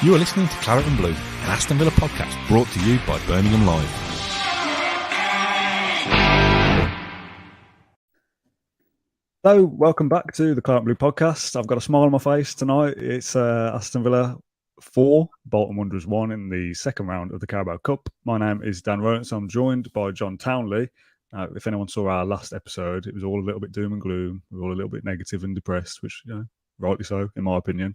You are listening to Claret and Blue, an Aston Villa podcast brought to you by Birmingham Live. Hello, welcome back to the Claret and Blue podcast. I've got a smile on my face tonight. It's Aston Villa 4, Bolton Wanderers 1 in the second round of the Carabao Cup. My name is Dan Rowlands. I'm joined by John Townley. If anyone saw our last episode, it was all a little bit doom and gloom. We were all a little bit negative and depressed, which, you know, rightly so, in my opinion.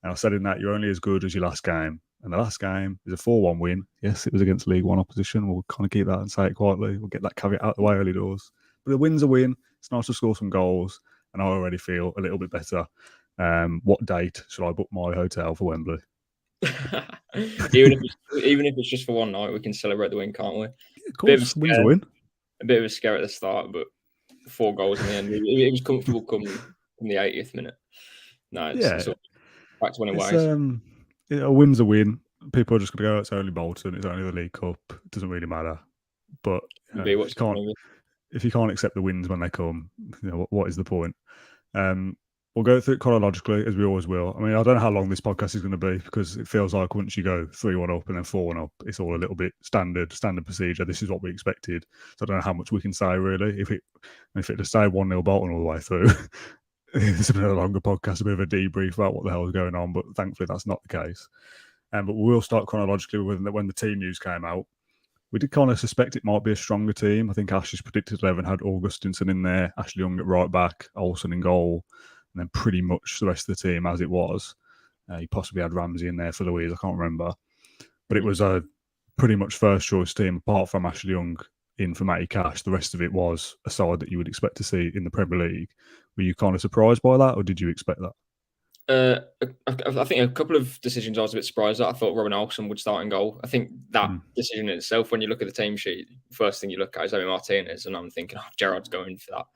And I said in that you're only as good as your last game. And the last game is a 4-1 win. Yes, it was against League One opposition. We'll kind of keep that and say it quietly. We'll get that caveat out of the way early doors. But a win's a win. It's nice to score some goals. And I already feel a little bit better. What date should I book my hotel for Wembley? even if it's just for one night, we can celebrate the win, can't we? Yeah, of course, win's a win. A bit of a scare at the start, but 4 goals in the end. It was comfortable come the 80th minute. No, it's back to winning ways. A win's a win. People are just going to go, it's only Bolton, it's only the League Cup. It doesn't really matter. But if you can't accept the wins when they come, you know, what is the point? We'll go through it chronologically, as we always will. I mean, I don't know how long this podcast is going to be, because it feels like once you go 3-1 up and then 4-1 up, it's all a little bit standard procedure. This is what we expected. So I don't know how much we can say, really. If it had to stay 1-0 Bolton all the way through, it's been a longer podcast, a bit of a debrief about what the hell is going on, but thankfully that's not the case. But we'll start chronologically with when the team news came out. We did kind of suspect it might be a stronger team. I think Ash's predicted 11 had Augustinson in there, Ashley Young at right back, Olsen in goal, and then pretty much the rest of the team as it was. He possibly had Ramsey in there for Louise, I can't remember. But it was a pretty much first choice team, apart from Ashley Young in for Matty Cash. The rest of it was a side that you would expect to see in the Premier League. Were you kind of surprised by that, or did you expect that? I think a couple of decisions I was a bit surprised at. I thought Robin Olsen would start in goal. I think that decision in itself, when you look at the team sheet, first thing you look at is Emi Martinez, and I'm thinking, Gerrard's going for that.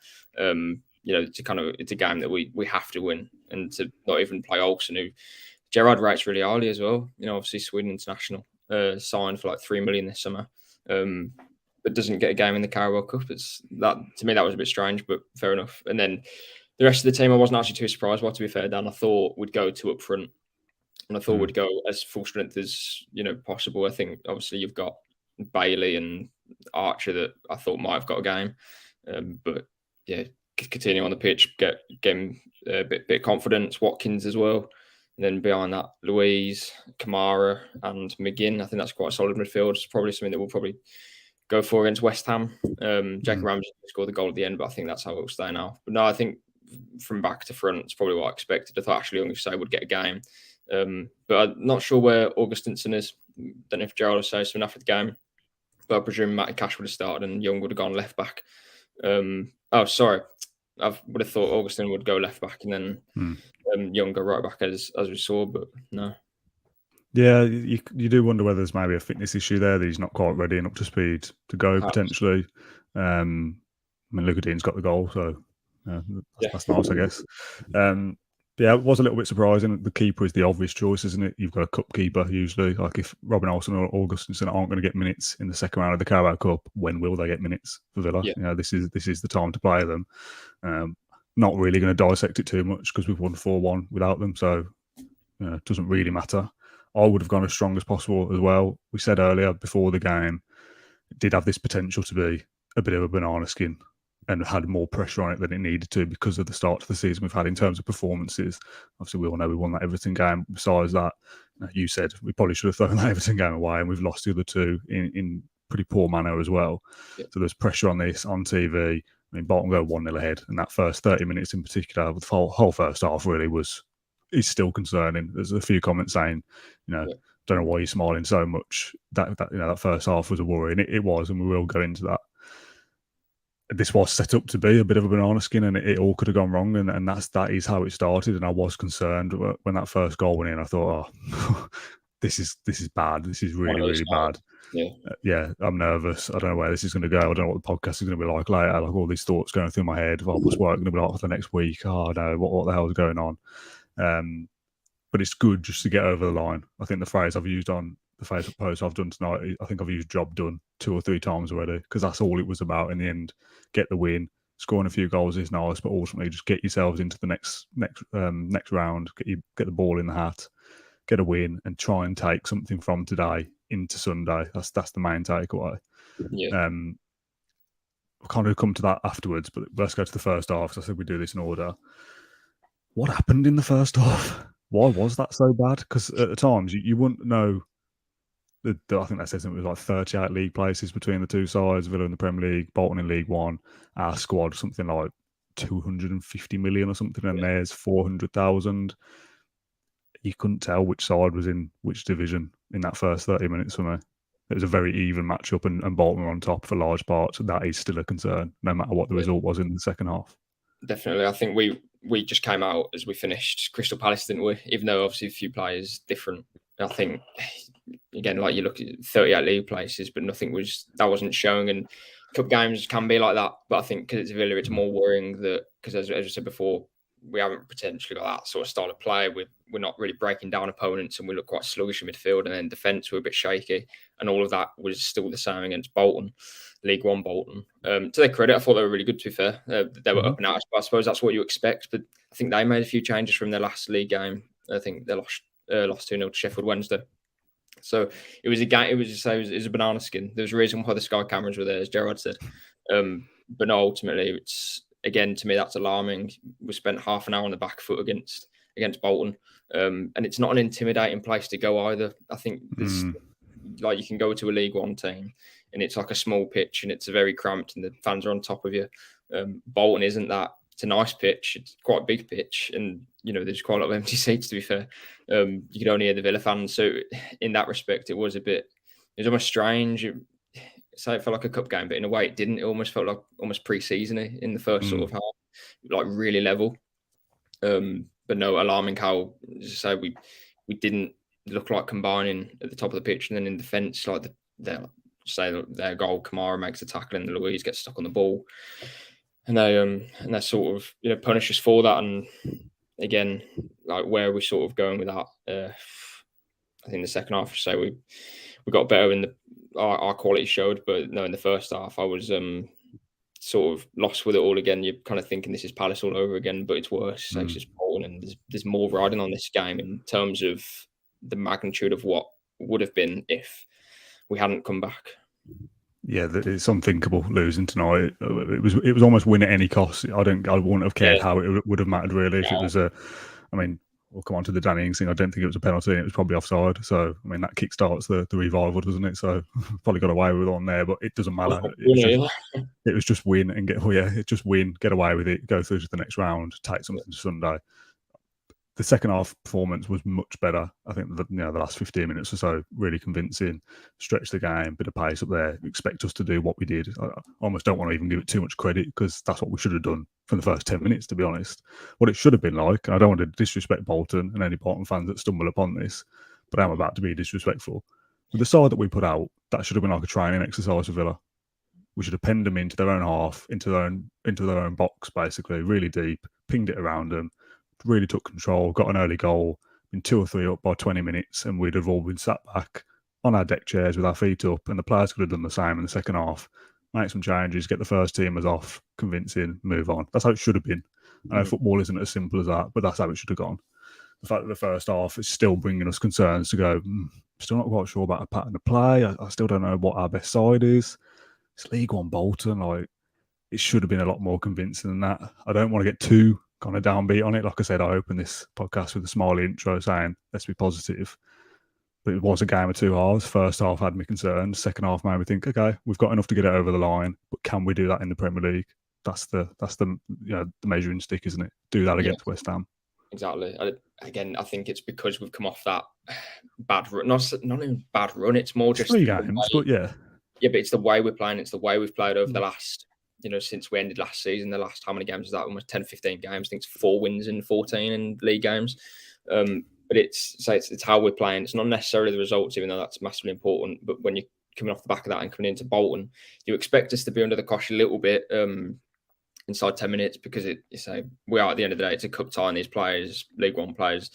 You know, it's a game that we have to win, and to not even play Olsen, who Gerrard rates really highly as well. You know, obviously Sweden international, signed for like 3 million this summer, but doesn't get a game in the Carabao Cup. To me that was a bit strange, but fair enough. And then the rest of the team, I wasn't actually too surprised by, to be fair, Dan. I thought we'd go 2 up front, and I thought we'd go as full strength as possible. I think obviously you've got Bailey and Archer that I thought might have got a game, but yeah, continue on the pitch, get him a bit of confidence. Watkins as well, and then behind that, Louise, Kamara, and McGinn. I think that's quite a solid midfield. It's probably something that we'll probably go for against West Ham. Jackie Ramsey scored the goal at the end, but I think that's how it will stay now. But no, I think from back to front, it's probably what I expected. I thought Ashley Young, say, would get a game. But I'm not sure where Augustinson is. Don't know if Gerald will say something after the game. But I presume Matty Cash would have started and Young would have gone left back. Sorry. I would have thought Augustin would go left back and then Young go right back as we saw, but no. Yeah, you do wonder whether there's maybe a fitness issue there, that he's not quite ready and up to speed to go, potentially. I mean, Luca Dean's got the goal, so that's nice, I guess. Yeah, it was a little bit surprising. The keeper is the obvious choice, isn't it? You've got a cup keeper usually. Like if Robin Olsen or Augustinson aren't going to get minutes in the second round of the Carabao Cup, when will they get minutes for Villa? Yeah. You know, this is the time to play them. Not really going to dissect it too much because we've won 4-1 without them, so it doesn't really matter. I would have gone as strong as possible as well. We said earlier before the game, it did have this potential to be a bit of a banana skin and had more pressure on it than it needed to because of the start to the season we've had in terms of performances. Obviously, we all know we won that Everton game. Besides that, you said we probably should have thrown that Everton game away, and we've lost the other 2 in pretty poor manner as well. Yeah. So there's pressure on this on TV. I mean, Bolton go 1-0 ahead, and that first 30 minutes in particular, the whole first half really is still concerning. There's a few comments saying, don't know why you're smiling so much. That first half was a worry, and it was, and we will go into that. This was set up to be a bit of a banana skin, and it all could have gone wrong, and that is how it started. And I was concerned when that first goal went in. I thought, this is bad. This is really, really bad. Yeah, I'm nervous. I don't know where this is going to go. I don't know what the podcast is going to be like later. Like all these thoughts going through my head. What's work going to be like for the next week? Oh no, what the hell is going on? But it's good just to get over the line. I think the phrase I've used on the Facebook post I've done tonight, I think I've used job done 2 or 3 times already, because that's all it was about in the end. Get the win. Scoring a few goals is nice, but ultimately just get yourselves into the next round. Get the ball in the hat. get a win, and try and take something from today into Sunday. That's the main takeaway. Yeah. We'll kind of come to that afterwards, but let's go to the first half. So I said we do this in order. What happened in the first half? Why was that so bad? Because at the times you wouldn't know. I think that says it was like 38 league places between the two sides, Villa in the Premier League, Bolton in League One. Our squad, something like 250 million or something, and there's 400,000. You couldn't tell which side was in which division in that first 30 minutes for me. It was a very even matchup, and Bolton were on top for large parts. That is still a concern, no matter what the result was in the second half. Definitely. I think we just came out as we finished Crystal Palace, didn't we? Even though obviously a few players different. I think, again, like you look at 38 league places, but nothing wasn't showing. And cup games can be like that. But I think because it's Villa, it's more worrying that, because as I said before, we haven't potentially got that sort of style of play. We're not really breaking down opponents, and we look quite sluggish in midfield, and then defence we're a bit shaky, and all of that was still the same against Bolton, League One Bolton. To their credit, I thought they were really good. To be fair, they were up and out. I suppose that's what you expect, but I think they made a few changes from their last league game. I think they lost 2-0 to Sheffield Wednesday. So it was a game. It was a banana skin. There's a reason why the Sky cameras were there, as Gerard said. But no, ultimately, it's, again, to me, that's alarming. We spent half an hour on the back foot against Bolton, and it's not an intimidating place to go either. I think there's like, you can go to a League One team and it's like a small pitch and it's very cramped and the fans are on top of you. Bolton isn't that. It's a nice pitch. It's quite a big pitch, and there's quite a lot of empty seats. To be fair, you could only hear the Villa fans. So in that respect, it was almost strange. So it felt like a cup game, but in a way it didn't. It almost felt like almost pre-season-y in the first sort of half, like really level. But no, alarming how, as I say, we didn't look like combining at the top of the pitch, and then in defence, like their goal, Kamara makes a tackle and Louise gets stuck on the ball, and they sort of punish us for that. And again, like, where are we sort of going with that? I think the second half, so we got better in our quality showed, but no, in the first half I was sort of lost with it all again. You're kind of thinking this is Palace all over again, but it's worse. It's just Bolton, and there's more riding on this game in terms of the magnitude of what would have been if we hadn't come back. Yeah, it's unthinkable losing tonight. It was almost win at any cost. I wouldn't have cared how it would have mattered really if it was we'll come on to the Danny Ings thing. I don't think it was a penalty. It was probably offside. So, I mean, that kickstarts the revival, doesn't it? So, probably got away with it on there, but it doesn't matter. It was just win and get away with it, go through to the next round, take something to Sunday. The second half performance was much better. I think the last 15 minutes or so, really convincing, stretched the game, bit of pace up there. Expect us to do what we did. I almost don't want to even give it too much credit, because that's what we should have done from the first 10 minutes, to be honest. What it should have been like, and I don't want to disrespect Bolton and any Bolton fans that stumble upon this, but I'm about to be disrespectful. With the side that we put out, that should have been like a training exercise for Villa. We should have penned them into their own half, into their own box, basically, really deep, pinged it around them, really took control, got an early goal, been 2 or 3 up by 20 minutes, and we'd have all been sat back on our deck chairs with our feet up, and the players could have done the same in the second half, make some changes, get the first teamers off, convincing, move on. That's how it should have been. I know football isn't as simple as that, but that's how it should have gone. The fact that the first half is still bringing us concerns to go, still not quite sure about a pattern of play. I still don't know what our best side is. It's League One Bolton. Like, it should have been a lot more convincing than that. I don't want to get too kind of downbeat on it. Like I said, I opened this podcast with a smiley intro saying, let's be positive. But it was a game of two halves. First half had me concerned. Second half made me think, okay, we've got enough to get it over the line, but can we do that in the Premier League? That's the the measuring stick, isn't it? Do that against West Ham. Exactly. Again, I think it's because we've come off that bad run. Not even bad run. It's more just 3 games, but yeah. Yeah, but it's the way we're playing. It's the way we've played over the last, since we ended last season. The last, how many games is that? Almost 10, 15 games. I think it's 4 wins in 14 in league games. But it's how we're playing. It's not necessarily the results, even though that's massively important. But when you're coming off the back of that and coming into Bolton, you expect us to be under the cosh a little bit inside 10 minutes, because we are, at the end of the day, it's a cup tie, and these players, League One players,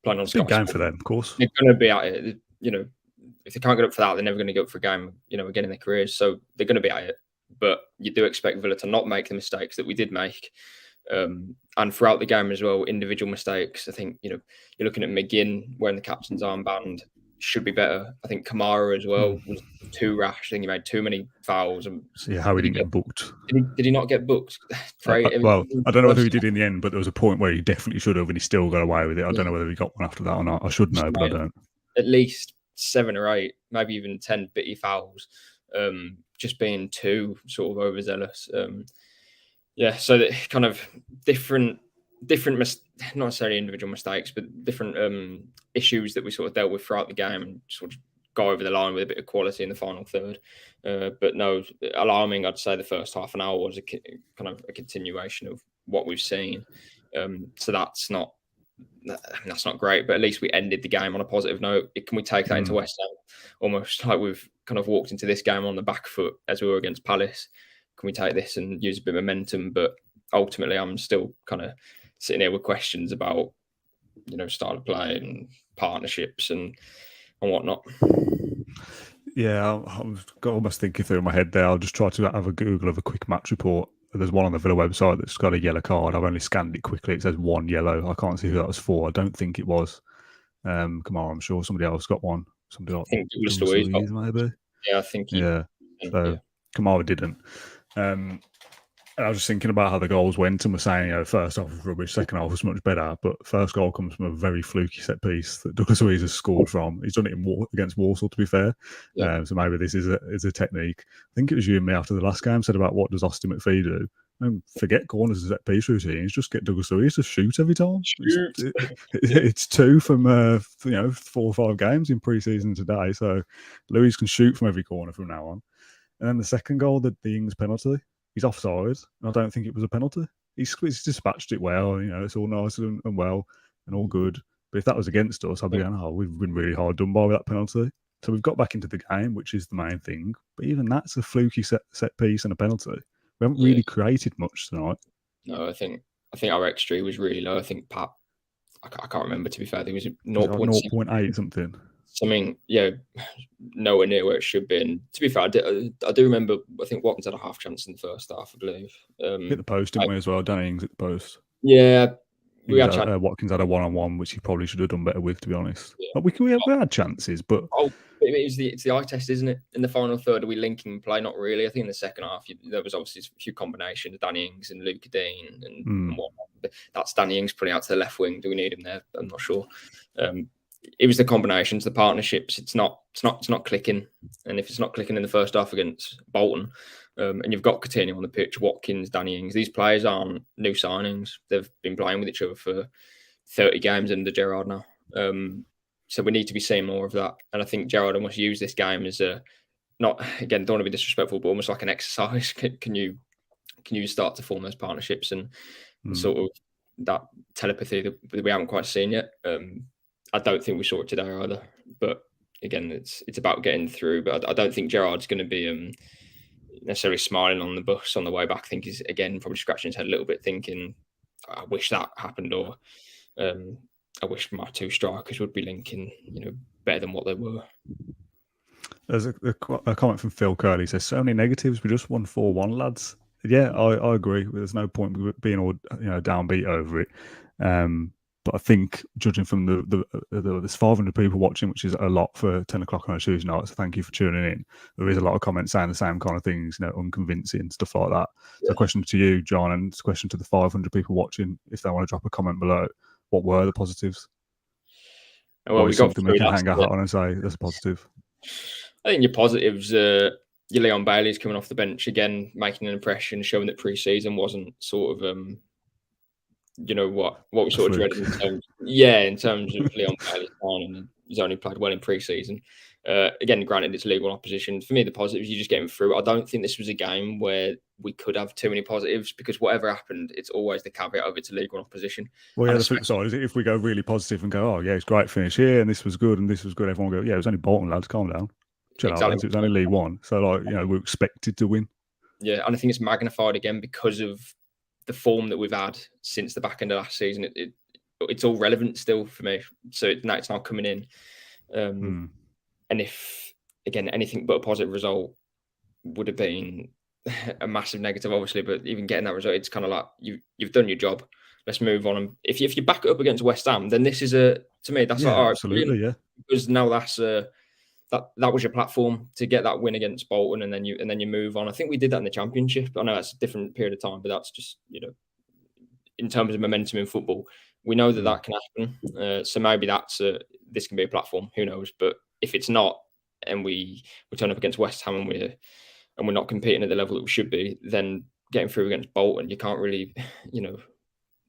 playing on Big game for them, of course. They're going to be at it. If they can't get up for that, they're never going to get up for a game, again in their careers. So they're going to be at it. But you do expect Villa to not make the mistakes that we did make. And throughout the game as well, individual mistakes. I think, you're looking at McGinn wearing the captain's armband, should be better. I think Kamara as well was too rash. I think he made too many fouls. And yeah, how he didn't get booked. Did he not get booked? I don't know whether he did in the end, but there was a point where he definitely should have, and he still got away with it. I don't know whether he got one after that or not. I should know, but I don't. At least 7 or 8, maybe even 10 bitty fouls, just being too sort of overzealous. So that kind of different, not necessarily individual mistakes, but different issues that we sort of dealt with throughout the game, and sort of go over the line with a bit of quality in the final third. But no, alarming. I'd say the first half an hour was kind of a continuation of what we've seen. So that's not great, but at least we ended the game on a positive note. Can we take that into West Ham? Almost like we've kind of walked into this game on the back foot as we were against Palace. Can we take this and use a bit of momentum? But ultimately, I'm still kind of sitting here with questions about, style of play and partnerships and whatnot. Yeah, I've got almost thinking through in my head there. I'll just try to have a Google of a quick match report. There's one on the Villa website that's got a yellow card. I've only scanned it quickly. It says 1 yellow. I can't see who that was for. I don't think it was Kamara. I'm sure somebody else got one. Somebody like, I think it was Louise, maybe. Yeah, I think. Kamara didn't. And I was just thinking about how the goals went, and we're saying, first half was rubbish, second half was much better. But first goal comes from a very fluky set piece that Douglas Luiz has scored from. He's done it against Walsall, to be fair. Yeah. So maybe this is a technique. I think it was you and me after the last game said about what does Austin McPhee do? And forget corners and set piece routines. Just get Douglas Luiz to shoot every time. It's 2 from 4 or 5 games in pre-season today. So Luiz can shoot from every corner from now on. And then the second goal, the Ings penalty. He's offside, and I don't think it was a penalty. He's dispatched it well. It's all nice and well and all good. But if that was against us, I'd be going, we've been really hard done by with that penalty. So we've got back into the game, which is the main thing. But even that's a fluky set piece and a penalty. We haven't really created much tonight. No, I think our XG was really low. I think Pat, I can't remember, to be fair. I think it was 0.8 something. Something, nowhere near where it should be. And to be fair, I do remember, I think Watkins had a half chance in the first half, I believe. Hit the post, didn't we, as well? Danny Ings hit the post. Yeah. Watkins had a one-on-one, which he probably should have done better with, to be honest. Yeah. We had chances, but... It's the eye test, isn't it? In the final third, are we linking play? Not really. I think in the second half, there was obviously a few combinations, Danny Ings and Luca Dean and whatnot. But that's Danny Ings putting out to the left wing. Do we need him there? I'm not sure. It was the combinations, the partnerships. It's not clicking, and if it's not clicking in the first half against Bolton, and you've got Coutinho on the pitch, Watkins, Danny Ings, these players aren't new signings. They've been playing with each other for 30 games under Gerrard now. So we need to be seeing more of that. And I think Gerrard almost used this game as don't want to be disrespectful, but almost like an exercise. Can you start to form those partnerships and sort of that telepathy that we haven't quite seen yet? I don't think we saw it today either. But again, it's about getting through. But I don't think Gerrard's going to be necessarily smiling on the bus on the way back. I think he's, again, probably scratching his head a little bit, thinking, I wish that happened, or I wish my 2 strikers would be linking, better than what they were. There's a comment from Phil Curley. He says, so many negatives. We just won 4-1, lads. Yeah, I agree. There's no point being all downbeat over it. But I think, judging from there's 500 people watching, which is a lot for 10 o'clock on a Tuesday night, so thank you for tuning in. There is a lot of comments saying the same kind of things, unconvincing, stuff like that. Yeah. So a question to you, John, and a question to the 500 people watching, if they want to drop a comment below, what were the positives? Well, we got something we can hang our hat on and say that's a positive. I think your positives, your Leon Bailey's coming off the bench again, making an impression, showing that pre-season wasn't sort of what we sort of dreaded in terms of Leon Bailey's signing, and he's only played well in pre-season. Again, granted, it's legal opposition. For me, the positives, you just get him through. I don't think this was a game where we could have too many positives, because whatever happened, it's always the caveat of it's a league one opposition. Well, yeah, the flip side is if we go really positive and go, it's great finish here, and this was good, everyone will go, it was only Bolton, lads, calm down. Exactly. It was only League One. So, we're expected to win. Yeah, and I think it's magnified again because of the form that we've had since the back end of last season. It's all relevant still for me. So it's now coming in. And if, again, anything but a positive result would have been a massive negative, obviously. But even getting that result, it's kind of like you've done your job. Let's move on. And if you back it up against West Ham, then this is to me that's like, all right, absolutely, brilliant. Because now that's that was your platform to get that win against Bolton, and then you move on. I think we did that in the Championship. I know that's a different period of time, but that's just in terms of momentum in football, we know that can happen. So maybe this can be a platform. Who knows? But if it's not, and we turn up against West Ham and we're not competing at the level that we should be, then getting through against Bolton, you can't really,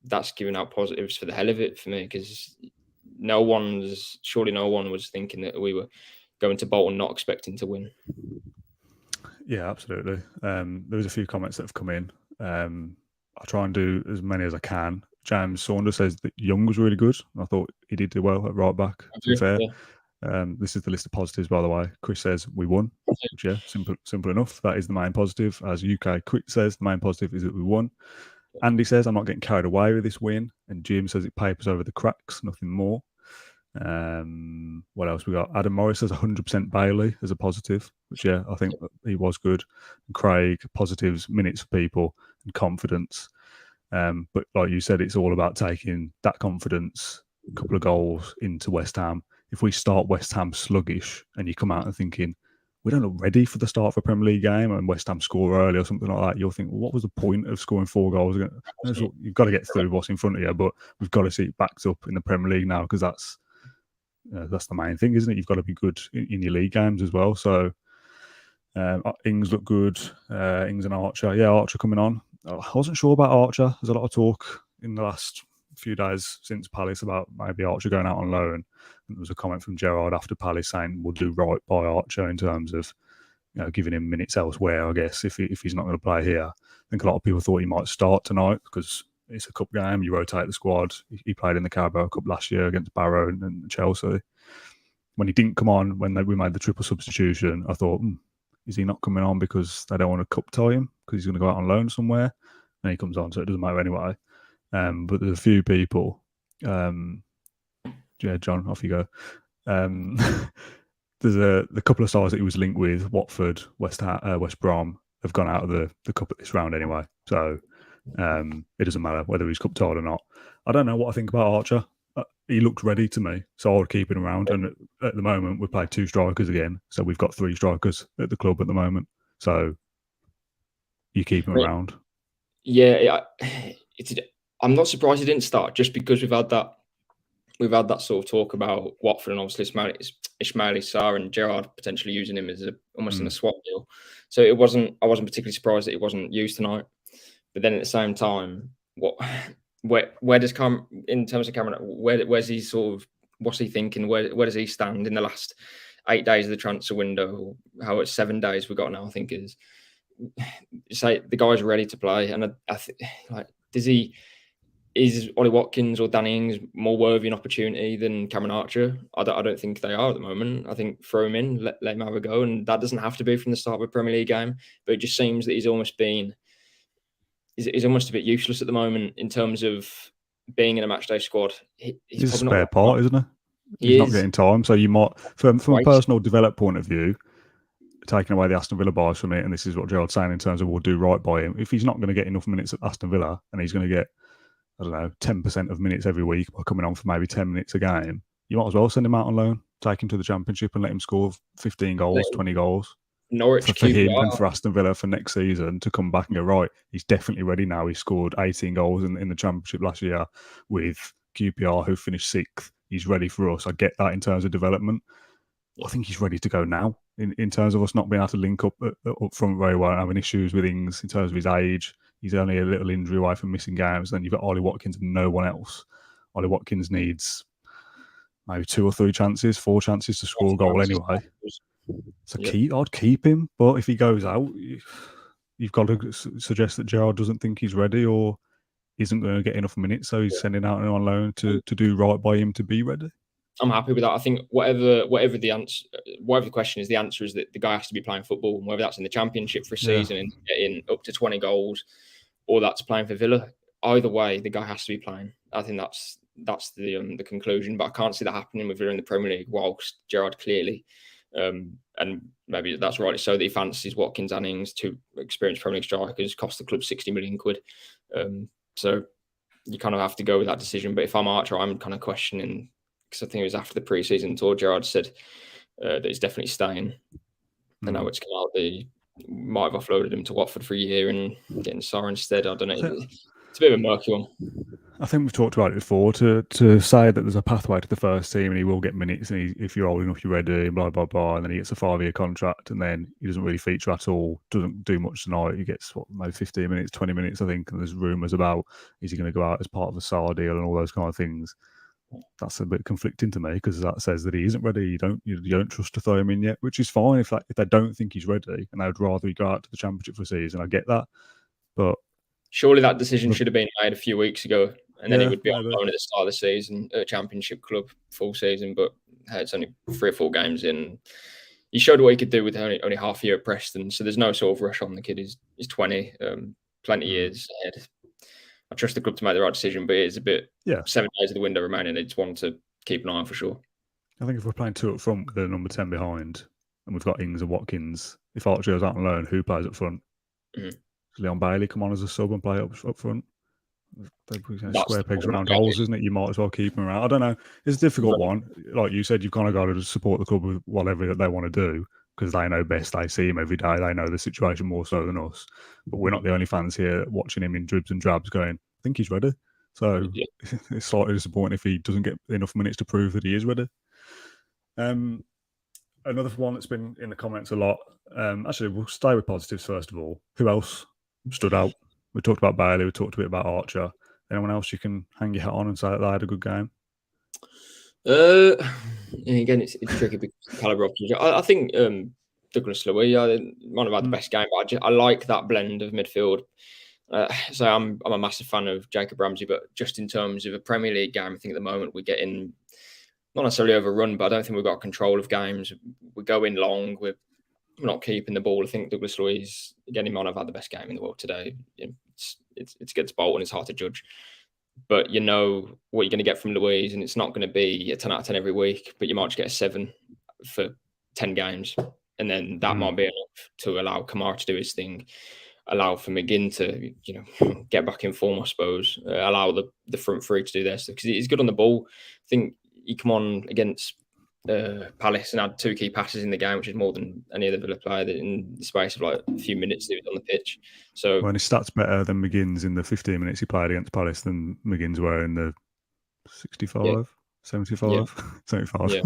that's giving out positives for the hell of it for me, because surely no one was thinking that we were going to Bolton not expecting to win. Yeah, absolutely. There was a few comments that have come in. I'll try and do as many as I can. James Saunders says that Young was really good. I thought he did well at right back, to be fair. Yeah. This is the list of positives, by the way. Chris says we won, which, simple enough. That is the main positive. As UK Crit says, the main positive is that we won. Andy says, I'm not getting carried away with this win. And Jim says it papers over the cracks, nothing more. What else we got? Adam Morris says 100% Bailey as a positive, which I think he was good. And Craig, positives, minutes for people and confidence. But like you said, it's all about taking that confidence, a couple of goals into West Ham. If we start West Ham sluggish and you come out and thinking, we don't look ready for the start of a Premier League game, and West Ham score early or something like that, you'll think, well, what was the point of scoring 4 goals? You've got to get through what's in front of you, but we've got to see it backed up in the Premier League now, because that's the main thing, isn't it? You've got to be good in your league games as well. So Ings look good. Ings and Archer. Yeah, Archer coming on. I wasn't sure about Archer. There's a lot of talk in the last few days since Palace about maybe Archer going out on loan. There was a comment from Gerrard after Palace saying we'll do right by Archer in terms of giving him minutes elsewhere, I guess, if he's not going to play here. I think a lot of people thought he might start tonight because it's a cup game. You rotate the squad. He played in the Carabao Cup last year against Barrow and Chelsea. When he didn't come on, when we made the triple substitution, I thought, is he not coming on because they don't want to cup tie him because he's going to go out on loan somewhere? And he comes on, so it doesn't matter anyway. But there's a few people. John, off you go. There's the couple of sides that he was linked with, Watford, West Brom, have gone out of the cup at this round anyway. So it doesn't matter whether he's cup tied or not. I don't know what I think about Archer. He looked ready to me, so I would keep him around. And at the moment, we played 2 strikers again, so we've got 3 strikers at the club at the moment. So you keep him around. Yeah, I'm not surprised he didn't start, just because we've had that sort of talk about Watford and obviously Ismaila Sarr and Gerrard potentially using him as almost in a swap deal. So I wasn't particularly surprised that he wasn't used tonight. But then at the same time, where does Cameron, in terms of Cameron, where's he sort of, what's he thinking? Where does he stand in the last 8 days of the transfer window? How it's 7 days we've got now, I think is. Say the guy's ready to play, and I think is Ollie Watkins or Danny Ings more worthy an opportunity than Cameron Archer? I don't think they are at the moment. I think throw him in, let him have a go, and that doesn't have to be from the start of a Premier League game. But it just seems that he's almost a bit useless at the moment in terms of being in a matchday squad. He's a spare part, isn't he? He's not getting time, so you might, from a personal develop point of view, taking away the Aston Villa bias from it, and this is what Gerard's saying in terms of we'll do right by him. If he's not going to get enough minutes at Aston Villa and he's going to get, 10% of minutes every week by coming on for maybe 10 minutes a game, you might as well send him out on loan, take him to the Championship and let him score 15 goals, 20 goals. Norwich for him and for Aston Villa for next season to come back and go, right, he's definitely ready now. He scored 18 goals in the Championship last year with QPR, who finished 6th. He's ready for us. I get that in terms of development. I think he's ready to go now in terms of us not being able to link up front very well and having issues with things in terms of his age. He's only a little injury away from missing games. Then you've got Ollie Watkins and no one else. Ollie Watkins needs maybe 2 or 3 chances, 4 chances to score a goal anyway. So I'd keep him. But if he goes out, you've got to suggest that Gerrard doesn't think he's ready or isn't going to get enough minutes. So he's sending out him on loan to do right by him to be ready. I'm happy with that. I think whatever the question is, the answer is that the guy has to be playing football, and whether that's in the Championship for a season and getting up to 20 goals, or that's playing for Villa. Either way, the guy has to be playing. I think that's the conclusion. But I can't see that happening with Villa in the Premier League, whilst Gerrard clearly And maybe that's rightly so that he fancies Watkins and Ings, two experienced Premier League strikers, cost the club 60 million quid. So you kind of have to go with that decision. But if I'm Archer, I'm kind of questioning, because I think it was after the pre-season tour, Gerrard said that he's definitely staying. And now it's come out they might have offloaded him to Watford for a year and getting Sarr instead. I don't know. It's a bit of a murky one. I think we've talked about it before. To say that there's a pathway to the first team and he will get minutes, and if you're old enough, you're ready, blah blah blah, and then he gets a 5-year contract, and then he doesn't really feature at all, doesn't do much tonight. He gets maybe 15 minutes, 20 minutes, I think. And there's rumours about is he going to go out as part of a Sarr deal and all those kind of things. That's a bit conflicting to me, because that says that he isn't ready. You don't trust to throw him in yet, which is fine if they don't think he's ready and they'd rather he go out to the Championship for a season. I get that, but surely that decision should have been made a few weeks ago, and then he would be on loan at the start of the season at a Championship club full season. But it's only 3 or 4 games in. He showed what he could do with only half a year at Preston, so there's no sort of rush on the kid. He's 20, plenty of years ahead. I trust the club to make the right decision, but it's a bit 7 days of the window remaining. It's one to keep an eye on for sure. I think if we're playing 2 up front with the number 10 behind, and we've got Ings and Watkins, if Archie goes out on loan, who plays up front? Does Leon Bailey come on as a sub and play up front? Square pegs round holes, isn't it? You might as well keep him around. I don't know. It's a difficult one. Like you said, you've kind of got to support the club with whatever they want to do, because they know best. They see him every day. They know the situation more so than us. But we're not the only fans here watching him in dribs and drabs going, I think he's ready. So it's slightly disappointing if he doesn't get enough minutes to prove that he is ready. Another one that's been in the comments a lot. Actually, we'll stay with positives first of all. Who else stood out? We talked about Bailey. We talked a bit about Archer. Anyone else you can hang your hat on and say that they had a good game? Again, it's tricky because of the calibre of I think Douglas Luiz might have had the best game, but I like that blend of midfield. So I'm a massive fan of Jacob Ramsey, but just in terms of a Premier League game, I think at the moment we're getting not necessarily overrun, but I don't think we've got control of games. We're going long. We're not keeping the ball. I think Douglas Luiz, again, he might have had the best game in the world today. It's against Bolton. It's hard to judge. But you know what you're going to get from Luiz, and it's not going to be a 10 out of 10 every week, but you might just get a 7 for 10 games. And then that might be enough to allow Kamara to do his thing, allow for McGinn to, get back in form, I suppose, allow the front three to do their stuff. Because he's good on the ball. I think he come on against Palace and had 2 key passes in the game, which is more than any other Villa player in the space of like a few minutes he was on the pitch. So his stats better than McGinn's in the 15 minutes he played against Palace than McGinn's were in the 65, 75, 75. Yeah.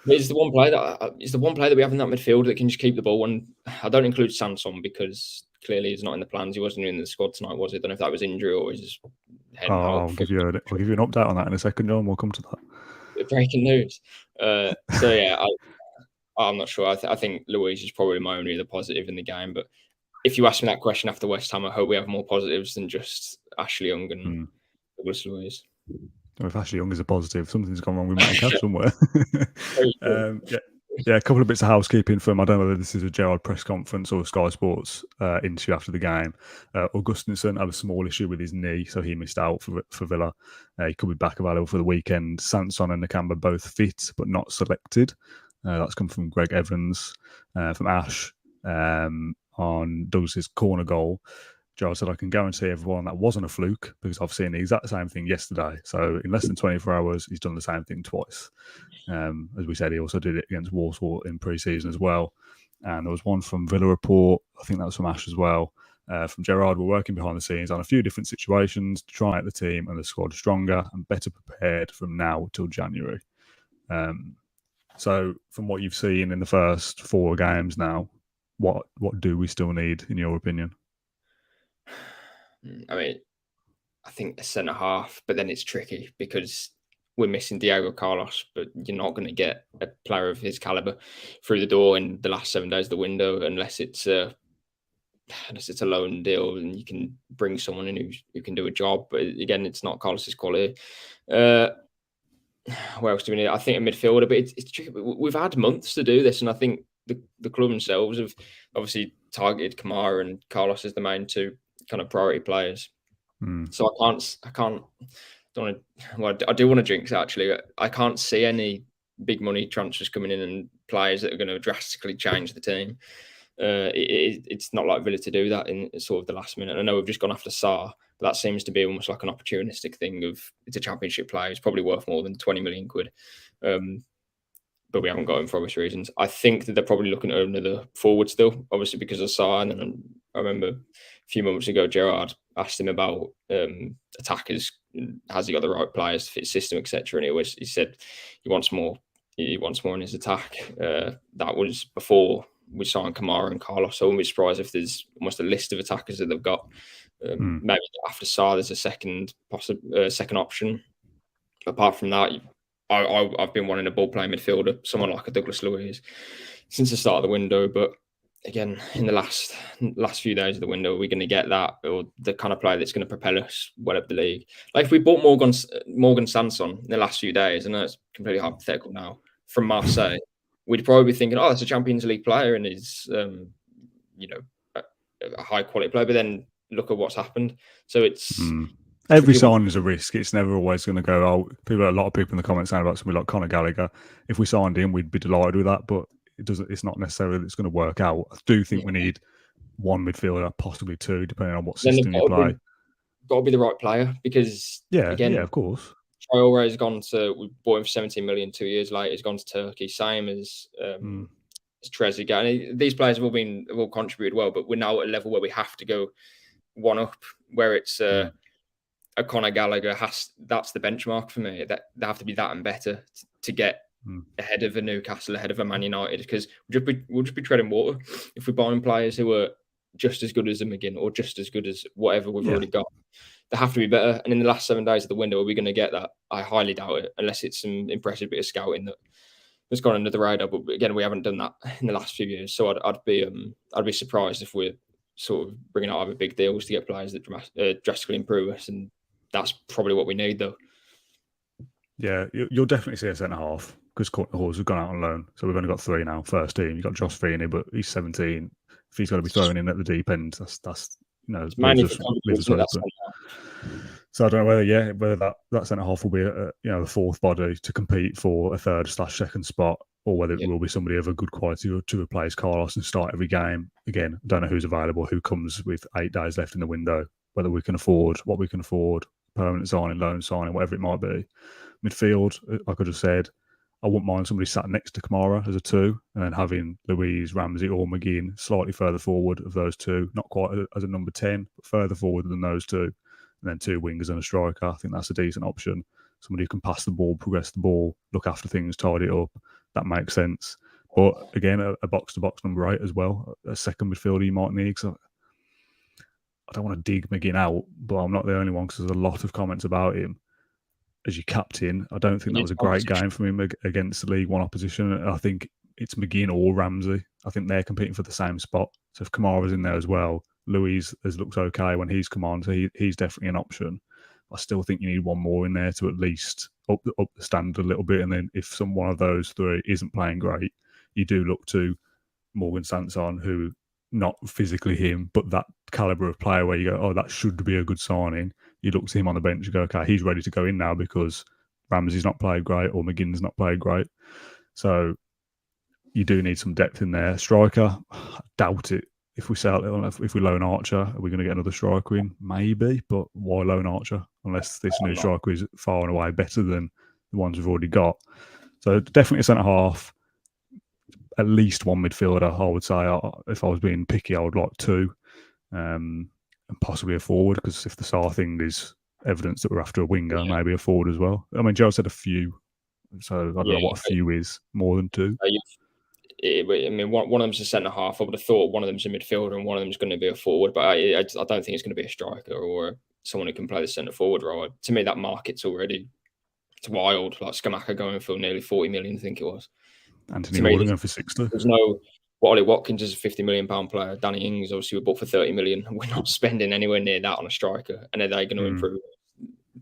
It's the one player that we have in that midfield that can just keep the ball. And I don't include Sanson because clearly he's not in the plans. He wasn't in the squad tonight, was he? I don't know if that was injury or he's just heading out. I'll give you an update on that in a second, John. We'll come to that. Breaking news. I'm not sure. I think Luiz is probably my only other positive in the game. But if you ask me that question after West Ham, I hope we have more positives than just Ashley Young and Douglas Luiz. If Ashley Young is a positive, something's gone wrong with Matt Cash somewhere. A couple of bits of housekeeping for him. I don't know whether this is a Gerrard press conference or a Sky Sports interview after the game. Augustinsson had a small issue with his knee, so he missed out for Villa. He could be back available for the weekend. Sanson and Nakamba both fit, but not selected. That's come from Greg Evans, from Ash, on Douglas's corner goal. Gerrard said, I can guarantee everyone that wasn't a fluke because I've seen the exact same thing yesterday. So in less than 24 hours, he's done the same thing twice. As we said, he also did it against Walsall in pre-season as well. And there was one from Villa Report. I think that was from Ash as well. From Gerrard, we're working behind the scenes on a few different situations to try and get the team and the squad stronger and better prepared from now till January. So from what you've seen in the first 4 games now, what do we still need, in your opinion? I mean, I think a centre half, but then it's tricky because we're missing Diego Carlos, but you're not going to get a player of his calibre through the door in the last 7 days of the window unless it's a loan deal and you can bring someone in who can do a job. But again, it's not Carlos's quality. Where else do we need? I think a midfielder, but it's tricky. We've had months to do this, and I think the club themselves have obviously targeted Kamara and Carlos as the main 2 kind of priority players. So I do want to jinx actually. I can't see any big money transfers coming in and players that are going to drastically change the team. It's not like Villa to do that in sort of the last minute. I know we've just gone after Sarr, but that seems to be almost like an opportunistic thing of it's a Championship player. It's probably worth more than 20 million quid. But we haven't got him for obvious reasons. I think that they're probably looking at another forward still, obviously because of Sarr. And then I remember a few moments ago, Gerrard asked him about attackers. Has he got the right players to fit system, etc.? And he said he wants more. He wants more in his attack. That was before we signed Kamara and Carlos. So I wouldn't be surprised if there's almost a list of attackers that they've got. Maybe after Sarr, there's a second option. Apart from that, I've been wanting a ball-playing midfielder, someone like a Douglas Luiz, since the start of the window. But again, in the last few days of the window, are we going to get that, or the kind of player that's going to propel us well up the league? Like if we bought Morgan Sanson in the last few days, I know it's completely hypothetical now, from Marseille, we'd probably be thinking, oh, that's a Champions League player and is, a high quality player. But then look at what's happened. So it's every sign is a risk. It's never always going to go. Oh, a lot of people in the comments saying about somebody like Conor Gallagher. If we signed him, we'd be delighted with that. But it's not necessarily that it's going to work out. I do think we need one midfielder, possibly two, depending on what system you play. Got to be the right player because again, of course. Traore has gone to. We bought him for 17 million 2 years later. He's gone to Turkey. Same as Trezeguet. These players have all contributed well, but we're now at a level where we have to go one up. Where it's a Conor Gallagher that's the benchmark for me. That they have to be that and better to get ahead of a Newcastle, ahead of a Man United, because we'll just be treading water if we're buying players who are just as good as a McGinn or just as good as whatever we've already got. They have to be better. And in the last 7 days of the window, are we going to get that? I highly doubt it, unless it's some impressive bit of scouting that's gone under the radar. But again, we haven't done that in the last few years. So I'd be surprised if we're sort of bringing out other big deals to get players that drastically improve us. And that's probably what we need, though. Yeah, you'll definitely see a centre half because Courtney Hawes have gone out on loan. So we've only got 3 now, first team. You've got Josh Feeney, but he's 17. If he's got to be thrown in at the deep end, that's so I don't know whether that centre half will be the fourth body to compete for a third/second spot, or whether it will be somebody of a good quality to replace Carlos and start every game. Again, I don't know who's available, who comes with 8 days left in the window, whether we can afford what we can afford, permanent signing, loan signing, whatever it might be. Midfield, like I just said, I wouldn't mind somebody sat next to Kamara as a 2, and then having Luiz, Ramsey or McGinn slightly further forward of those 2, not quite as a number 10, but further forward than those 2, and then 2 wingers and a striker. I think that's a decent option. Somebody who can pass the ball, progress the ball, look after things, tidy it up. That makes sense. But again, a box-to-box number 8 as well, a second midfielder you might need. So I don't want to dig McGinn out, but I'm not the only one because there's a lot of comments about him as your captain. I don't think that was a great game from him against the League One opposition. I think it's McGinn or Ramsey. I think they're competing for the same spot. So if Kamara's in there as well, Luiz has looked okay when he's come on, so he's definitely an option. I still think you need one more in there to at least up the standard a little bit. And then if one of those 3 isn't playing great, you do look to Morgan Sanson, who not physically him, but that calibre of player where you go, oh, that should be a good signing. You look to him on the bench and go, okay, he's ready to go in now because Ramsey's not played great or McGinn's not played great. So you do need some depth in there. Striker, I doubt it. If we loan Archer, are we going to get another striker in? Maybe, but why loan Archer? Unless this new striker is far and away better than the ones we've already got. So definitely a centre half. At least one midfielder, I would say. If I was being picky, I would like 2. And possibly a forward, because if the Sarr thing is evidence that we're after a winger, maybe a forward as well. I mean, Joe said a few, so I don't know what a few is, more than 2. I mean, one of them's a centre half. I would have thought one of them's a midfielder and one of them's going to be a forward, but I don't think it's going to be a striker or someone who can play the centre forward role. To me, that market's already wild. Like Scamacca going for nearly 40 million, I think it was. Anthony Gordon going for 60. There's no. Ollie Watkins is a £50 million player. Danny Ings obviously we bought for 30 million. We're not spending anywhere near that on a striker. And are they going to improve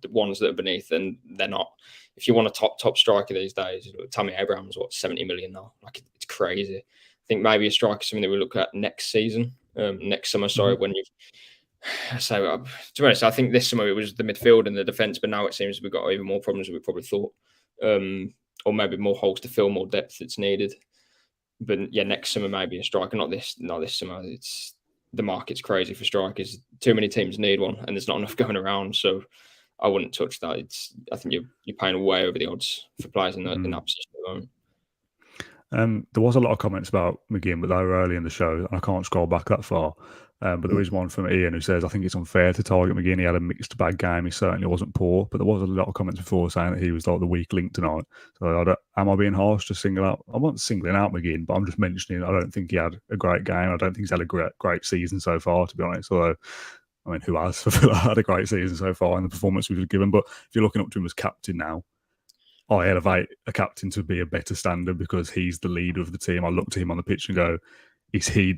the ones that are beneath? And they're not. If you want a top striker these days, Tammy Abraham's 70 million now. Like it's crazy. I think maybe a striker something that we look at next season, next summer. Sorry, when you. So to be honest, I think this summer it was the midfield and the defence, but now it seems we've got even more problems than we probably thought. or maybe more holes to fill, more depth that's needed. But yeah, next summer maybe a striker. Not this summer. It's the market's crazy for strikers. Too many teams need one, and there's not enough going around. So I wouldn't touch that. I think you're paying way over the odds for players in that position at the moment. There was a lot of comments about McGinn, but they were early in the show, and I can't scroll back that far. But there is one from Ian who says, I think it's unfair to target McGinn. He had a mixed bag game. He certainly wasn't poor, but there was a lot of comments before saying that he was like the weak link tonight. So am I being harsh to single out? I'm not singling out McGinn, but I'm just mentioning I don't think he had a great game. I don't think he's had a great season so far, to be honest. Although, I mean, who has had a great season so far in the performance we've given? But if you're looking up to him as captain now, I elevate a captain to be a better standard because he's the leader of the team. I look to him on the pitch and go, is he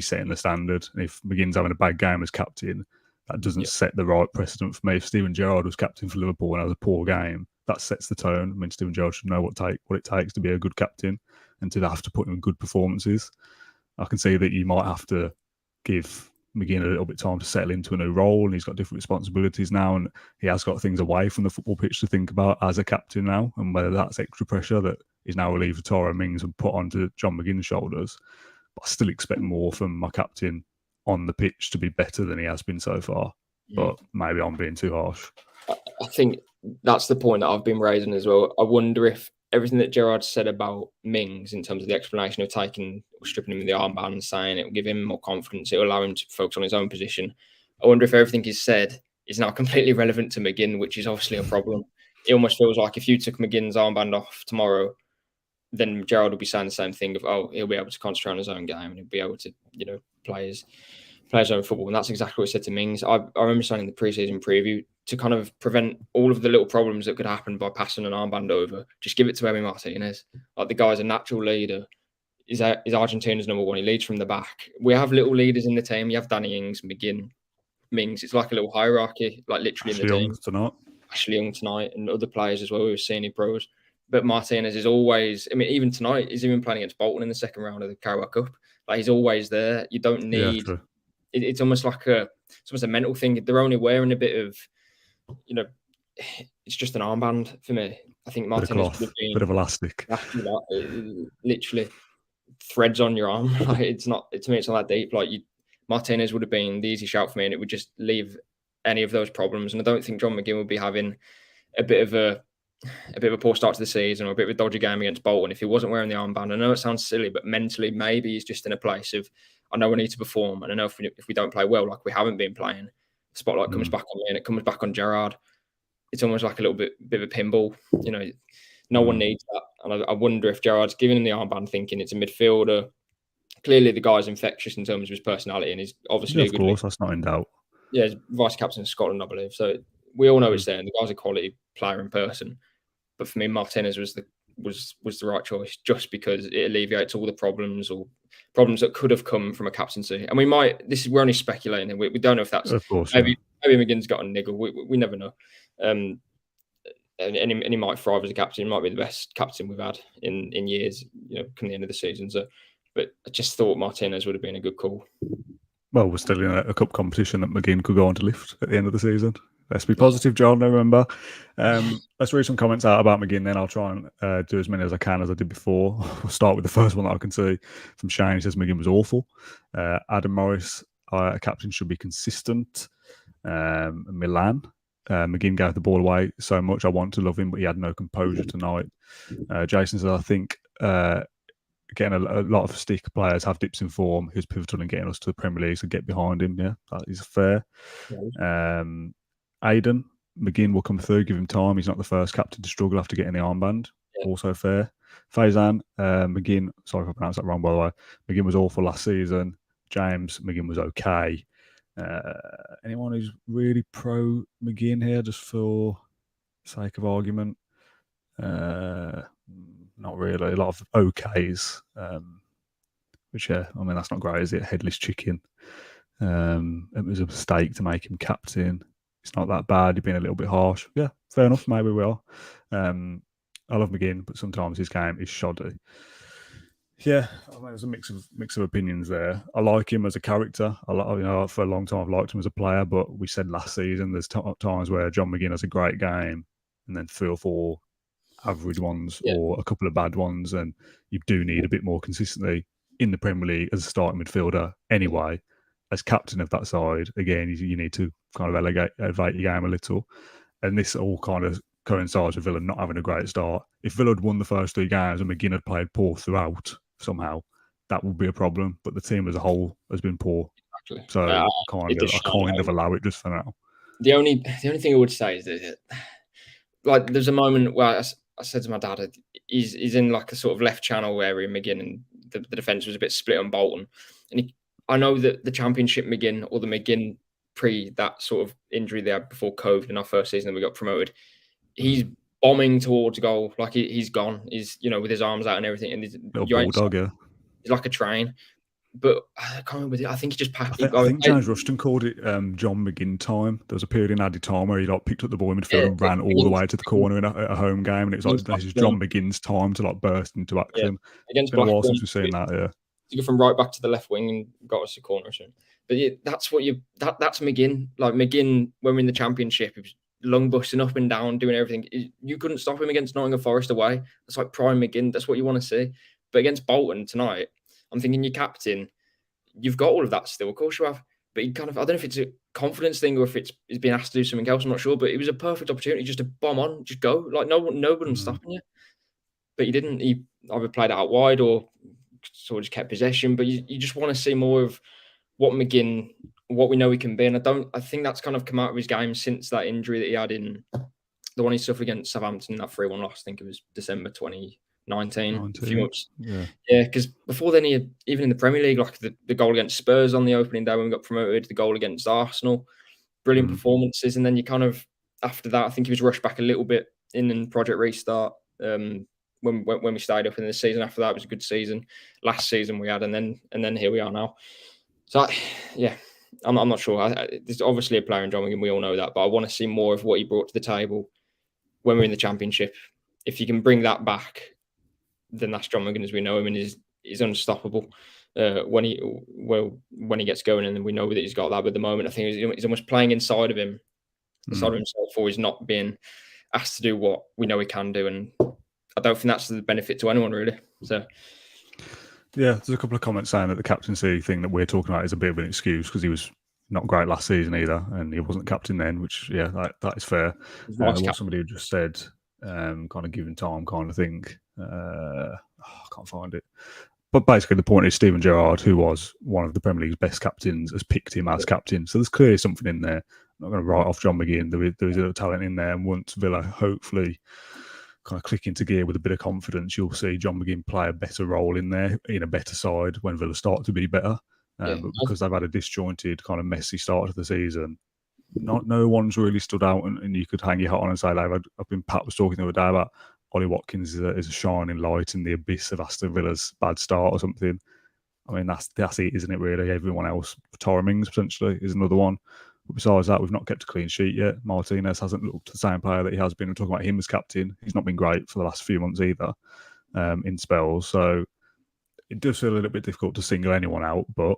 setting the standard? And if McGinn's having a bad game as captain, that doesn't set the right precedent for me. If Steven Gerrard was captain for Liverpool and had a poor game, that sets the tone. I mean, Steven Gerrard should know what it takes to be a good captain and to have to put in good performances. I can see that you might have to give McGinn a little bit of time to settle into a new role, and he's got different responsibilities now, and he has got things away from the football pitch to think about as a captain now, and whether that's extra pressure that is now relieved Tyrone Mings and put onto John McGinn's shoulders. But I still expect more from my captain on the pitch to be better than he has been so far. But maybe I'm being too harsh. I think that's the point that I've been raising as well. I wonder if everything that Gerrard said about Mings in terms of the explanation of stripping him of the armband, saying it will give him more confidence, it will allow him to focus on his own position. I wonder if everything he's said is now completely relevant to McGinn, which is obviously a problem. It almost feels like if you took McGinn's armband off tomorrow, then Gerrard will be saying the same thing of, oh, he'll be able to concentrate on his own game and he'll be able to, play his own football. And that's exactly what he said to Mings. I remember saying in the pre-season preview, to kind of prevent all of the little problems that could happen by passing an armband over, just give it to Emi Martinez. Like, the guy's a natural leader. He's Argentina's number one. He leads from the back. We have little leaders in the team. You have Danny Ings, McGinn, Mings. It's like a little hierarchy, like literally in the team. Ashley Young tonight and other players as well who are senior pros. But Martinez is always, I mean, even tonight, he's even playing against Bolton in the second round of the Carabao Cup. Like, he's always there. You don't need, it's almost like a mental thing. They're only wearing a bit of, it's just an armband for me. I think Martinez would have been bit of elastic. Literally threads on your arm. Like, it's not, to me, it's not that deep. Like, Martinez would have been the easy shout for me, and it would just leave any of those problems. And I don't think John McGinn would be having a bit of a poor start to the season or a bit of a dodgy game against Bolton if he wasn't wearing the armband. I know it sounds silly, but mentally, maybe he's just in a place of, I know we need to perform, and I know if we don't play well, like we haven't been playing, the spotlight comes back on me and it comes back on Gerrard. It's almost like a little bit of a pinball. No one needs that. And I wonder if Gerrard's giving him the armband thinking it's a midfielder. Clearly, the guy's infectious in terms of his personality, and he's obviously a good leader. That's not in doubt. Yeah, he's vice captain of Scotland, I believe. So we all know it's there, and the guy's a quality player in person. But for me, Martinez was the right choice, just because it alleviates all the problems that could have come from a captaincy. And we're only speculating. We don't know if that's, of course, maybe McGinn's got a niggle. We never know. And he might thrive as a captain. He might be the best captain we've had in years, come the end of the season. So, but I just thought Martinez would have been a good call. Well, we're still in a cup competition that McGinn could go on to lift at the end of the season. Let's be positive, John. I remember. Let's read some comments out about McGinn, then I'll try and do as many as I can as I did before. We'll start with the first one that I can see from Shane. He says McGinn was awful. Adam Morris, a captain should be consistent. Milan, McGinn gave the ball away so much. I want to love him, but he had no composure tonight. Jason says, I think getting a lot of stick players have dips in form. Who's pivotal in getting us to the Premier League, so get behind him. Yeah, that is fair. Aidan, McGinn will come through, give him time. He's not the first captain to struggle after getting the armband. Yeah. Also fair. Faizan, McGinn, sorry if I pronounced that wrong, by the way. McGinn was awful last season. James, McGinn was okay. Anyone who's really pro McGinn here, just for sake of argument? Not really. A lot of okays, which, I mean, that's not great, is it? Headless chicken. It was a mistake to make him captain. It's not that bad. You've been a little bit harsh. Yeah, fair enough. Maybe we are. I love McGinn, but sometimes his game is shoddy. Yeah, I mean, there's a mix of opinions there. I like him as a character. For a long time I've liked him as a player, but we said last season there's times where John McGinn has a great game, and then 3 or 4 average ones or a couple of bad ones, and you do need a bit more consistency in the Premier League as a starting midfielder anyway. As captain of that side, again, you need to kind of elevate your game a little. And this all kind of coincides with Villa not having a great start. If Villa had won the first 3 games and McGinn had played poor throughout somehow, that would be a problem. But the team as a whole has been poor. Exactly. So I kind of allow it just for now. The only thing I would say is that, like, there's a moment where I said to my dad, he's in like a sort of left channel area, McGinn, and the defence was a bit split on Bolton. And I know that the Championship McGinn, or the McGinn pre that sort of injury they had before COVID in our first season that we got promoted, he's bombing towards goal. Like he's gone. He's, with his arms out and everything. And he's like a train. But I can't remember. I think he just passed. I think James Rushton called it John McGinn time. There was a period in added time where he picked up the ball in midfield and ran all the way to the corner in a home game, and it was like, this is John McGinn's time to burst into action. Against Blackburn, a while since we've seen that. Yeah, to go from right back to the left wing and got us a corner or something. But that's what that's McGinn. Like McGinn, when we're in the Championship, he was lung busting up and down, doing everything. You couldn't stop him against Nottingham Forest away. That's like prime McGinn. That's what you want to see. But against Bolton tonight, I'm thinking your captain. You've got all of that still, of course you have. But he kind of, I don't know if it's a confidence thing or if he's being asked to do something else. I'm not sure. But it was a perfect opportunity just to bomb on, just go. Like no one's stopping you. But he didn't. He either played out wide or sort of just kept possession. But you just want to see more of what McGinn, what we know he can be. And I think that's kind of come out of his game since that injury that he had in the one he suffered against Southampton, that 3-1 loss. I think it was December 2019. A few months. Yeah, because before then, even in the Premier League, like the goal against Spurs on the opening day when we got promoted, the goal against Arsenal, brilliant performances. And then you kind of, after that, I think he was rushed back a little bit in Project Restart. When we stayed up in the season after that, it was a good season. Last season we had, and then here we are now. So I'm not sure. There's obviously a player in John McGinn, we all know that, but I want to see more of what he brought to the table when we're in the Championship. If you can bring that back, then that's John McGinn as we know him, and he's unstoppable when he gets going, and we know that he's got that. But at the moment, I think he's almost playing inside of himself, or he's not being asked to do what we know he can do, and I don't think that's the benefit to anyone really. So. Yeah, there's a couple of comments saying that the captaincy thing that we're talking about is a bit of an excuse because he was not great last season either, and he wasn't captain then, which, that is fair. Somebody who just said, kind of given time kind of thing. I can't find it. But basically the point is Steven Gerrard, who was one of the Premier League's best captains, has picked him as captain. So there's clearly something in there. I'm not going to write off John McGinn. There is a talent in there, and once Villa hopefully kind of click into gear with a bit of confidence, you'll see John McGinn play a better role in there, in a better side when Villa start to be better. But because they've had a disjointed, kind of messy start to the season, no one's really stood out, and you could hang your hat on and say Pat was talking the other day about Ollie Watkins is a shining light in the abyss of Aston Villa's bad start or something. I mean, that's it, isn't it, really? Everyone else, Tyrone Mings potentially is another one. But besides that, we've not kept a clean sheet yet. Martinez hasn't looked the same player that he has been. We're talking about him as captain. He's not been great for the last few months either, in spells. So it does feel a little bit difficult to single anyone out. But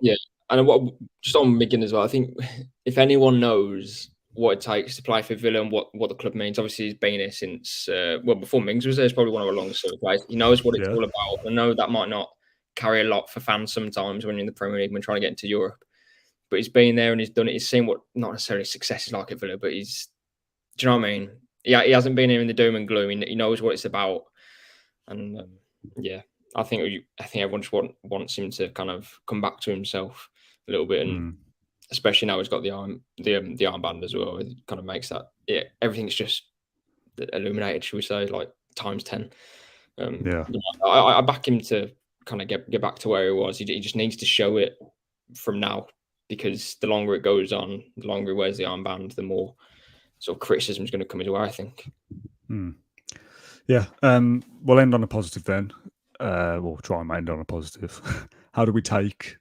and just on McGinn as well, I think if anyone knows what it takes to play for Villa and what the club means, obviously he's been here since before Mings was there. He's probably one of our longest players. He knows what it's all about. I know that might not carry a lot for fans sometimes when you're in the Premier League and trying to get into Europe. But he's been there and he's done it. He's seen what not necessarily success is like at Villa, but do you know what I mean? He hasn't been here in the doom and gloom. He knows what it's about. And I think everyone just wants him to kind of come back to himself a little bit, and especially now he's got the armband as well. It kind of makes that everything's just illuminated, should we say, like times 10. I back him to kind of get back to where he was. He just needs to show it from now. Because the longer it goes on, the longer he wears the armband, the more sort of criticism is going to come his way, I think. Yeah. We'll end on a positive then. We'll try and end on a positive. How do we take